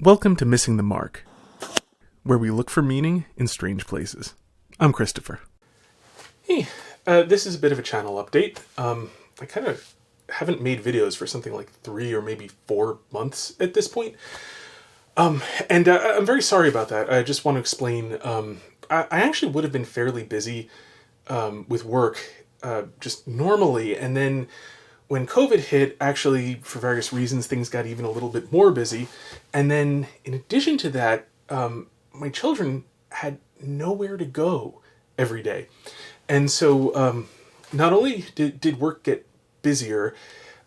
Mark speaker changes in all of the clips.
Speaker 1: Welcome to Missing the Mark, where we look for meaning in strange places. I'm Christopher. Hey, this is a bit of a channel update. I kind of haven't made videos for something like 3 or maybe 4 months at this point. I'm very sorry about that. I just want to explain. I actually would have been fairly busy with work just normally, and then when COVID hit, actually, for various reasons, things got even a little bit more busy. And then, in addition to that, my children had nowhere to go every day. And so, not only did work get busier,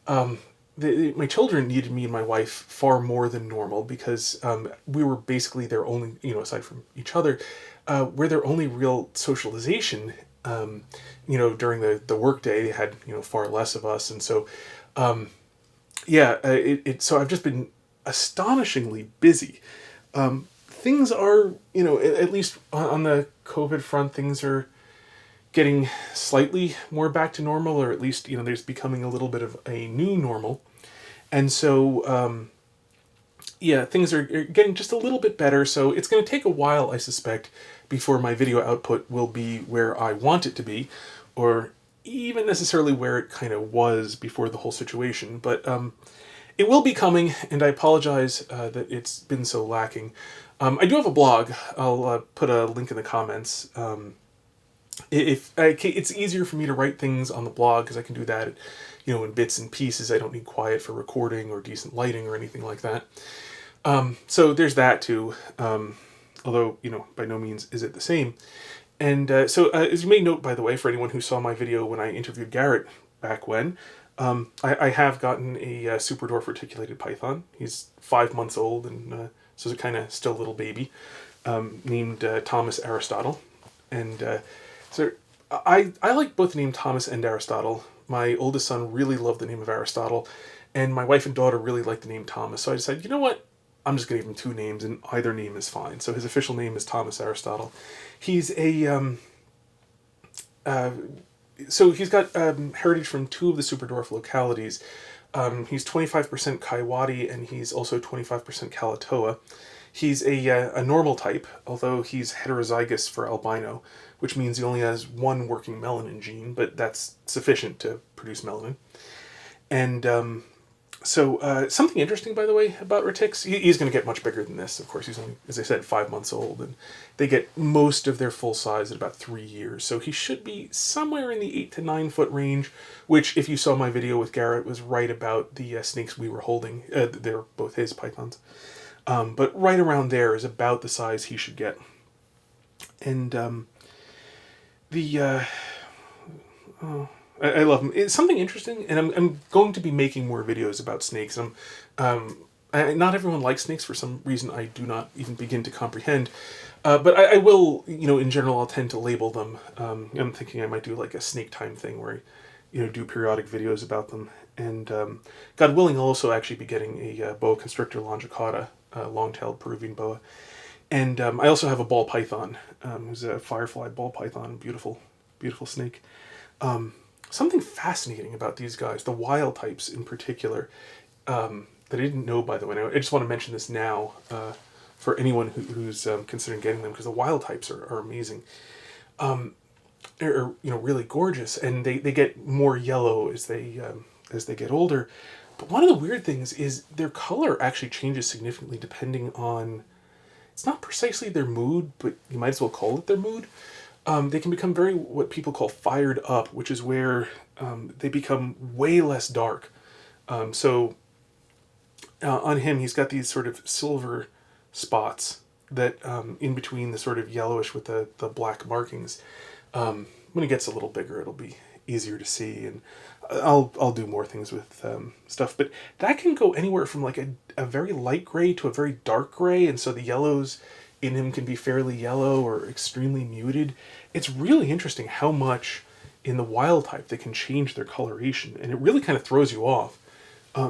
Speaker 1: my children needed me and my wife far more than normal because we were basically their only, aside from each other, we're their only real socialization. During the work day, they had, far less of us. And so, so I've just been astonishingly busy. Things are, at least on the COVID front, things are getting slightly more back to normal, or at least, there's becoming a little bit of a new normal. And so, things are getting just a little bit better. So it's going to take a while, I suspect, before my video output will be where I want it to be, or even necessarily where it kind of was before the whole situation. But it will be coming, and I apologize that it's been so lacking. I do have a blog. I'll put a link in the comments. It's easier for me to write things on the blog because I can do that, in bits and pieces. I don't need quiet for recording or decent lighting or anything like that. So there's that too. Although, by no means is it the same. And so as you may note, by the way, for anyone who saw my video when I interviewed Garrett back when, I have gotten a Super Dwarf reticulated python. He's 5 months old, and so he's kind of still a little baby, named Thomas Aristotle. And so I like both the name Thomas and Aristotle. My oldest son really loved the name of Aristotle, and my wife and daughter really liked the name Thomas. So I decided, you know what? I'm just going to give him 2 names, and either name is fine. So his official name is Thomas Aristotle. He's a so he's got heritage from 2 of the Super Dwarf localities. He's 25% Kaiwadi, and he's also 25% Kalatoa. He's a normal type, although he's heterozygous for albino, which means he only has 1 working melanin gene, but that's sufficient to produce melanin. And so something interesting, by the way, about retics, he's going to get much bigger than this. Of course, he's only, as I said, 5 months old, and they get most of their full size at about 3 years. So he should be somewhere in the 8 to 9 foot range, which, if you saw my video with Garrett, was right about the snakes we were holding. They're both his pythons. But right around there is about the size he should get. And I love them. It's something interesting, and I'm going to be making more videos about snakes. Not everyone likes snakes for some reason I do not even begin to comprehend. But I will, in general, I'll tend to label them. I'm thinking I might do like a snake time thing where I, do periodic videos about them. And God willing, I'll also actually be getting a boa constrictor longicauda, long-tailed Peruvian boa. And I also have a ball python, who's a firefly ball python, beautiful, beautiful snake. Something fascinating about these guys, the wild types in particular, that I didn't know, by the way. I just want to mention this now for anyone who's considering getting them, because the wild types are amazing. They're really gorgeous, and they get more yellow as they get older. But one of the weird things is their color actually changes significantly depending on, it's not precisely their mood, but you might as well call it their mood. They can become very, what people call fired up, which is where they become way less dark. So on him, he's got these sort of silver spots that in between the sort of yellowish with the black markings. When he gets a little bigger, it'll be easier to see, and I'll do more things with stuff. But that can go anywhere from like a very light gray to a very dark gray, and so the yellows in him can be fairly yellow or extremely muted. It's really interesting how much in the wild type they can change their coloration, and it really kind of throws you off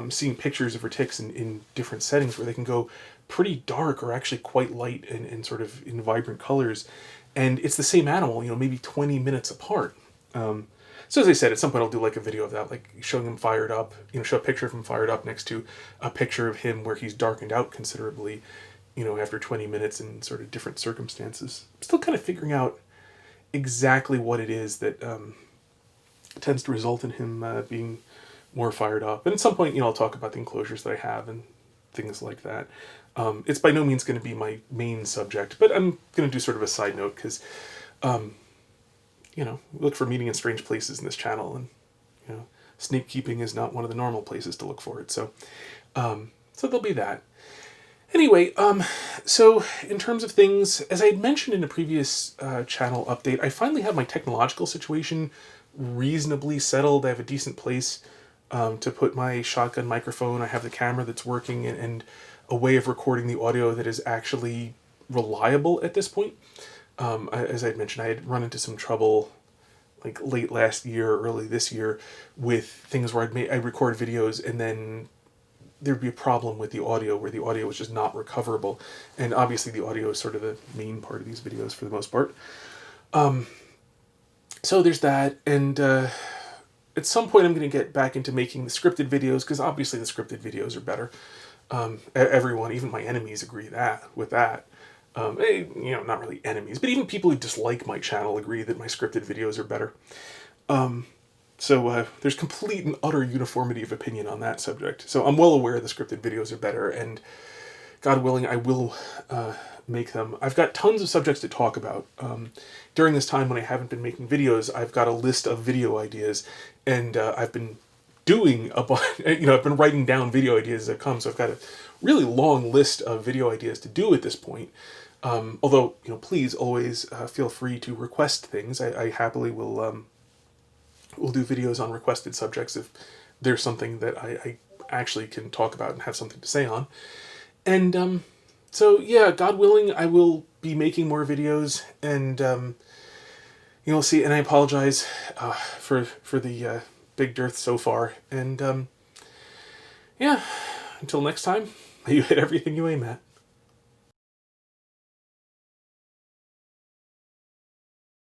Speaker 1: seeing pictures of retics in different settings where they can go pretty dark or actually quite light and sort of in vibrant colors, and it's the same animal, maybe 20 minutes apart. So So as I said, at some point I'll do like a video of that, like showing him fired up, show a picture of him fired up next to a picture of him where he's darkened out considerably, after 20 minutes in sort of different circumstances. I'm still kind of figuring out exactly what it is that tends to result in him being more fired up. And at some point, I'll talk about the enclosures that I have and things like that. It's by no means going to be my main subject, but I'm going to do sort of a side note because, look for meaning in strange places in this channel, and snake keeping is not one of the normal places to look for it. So there'll be that. Anyway, so in terms of things, as I had mentioned in a previous channel update, I finally have my technological situation reasonably settled. I have a decent place to put my shotgun microphone. I have the camera that's working and a way of recording the audio that is actually reliable at this point. As I had mentioned, I had run into some trouble like late last year, early this year, with things where I'd record videos and then there'd be a problem with the audio where the audio was just not recoverable. And obviously the audio is sort of the main part of these videos for the most part. So there's that. And at some point I'm going to get back into making the scripted videos, because obviously the scripted videos are better. Everyone, even my enemies, agree with that. Not really enemies, but even people who dislike my channel agree that my scripted videos are better. So there's complete and utter uniformity of opinion on that subject. So I'm well aware the scripted videos are better, and God willing, I will make them. I've got tons of subjects to talk about. During this time when I haven't been making videos, I've got a list of video ideas, and I've been doing a bunch, I've been writing down video ideas as they come, so I've got a really long list of video ideas to do at this point. Although, please always feel free to request things. I happily will do videos on requested subjects if there's something that I actually can talk about and have something to say on. And so, yeah, God willing, I will be making more videos, and you'll see. And I apologize for the big dearth so far. And yeah, until next time, you hit everything you aim at.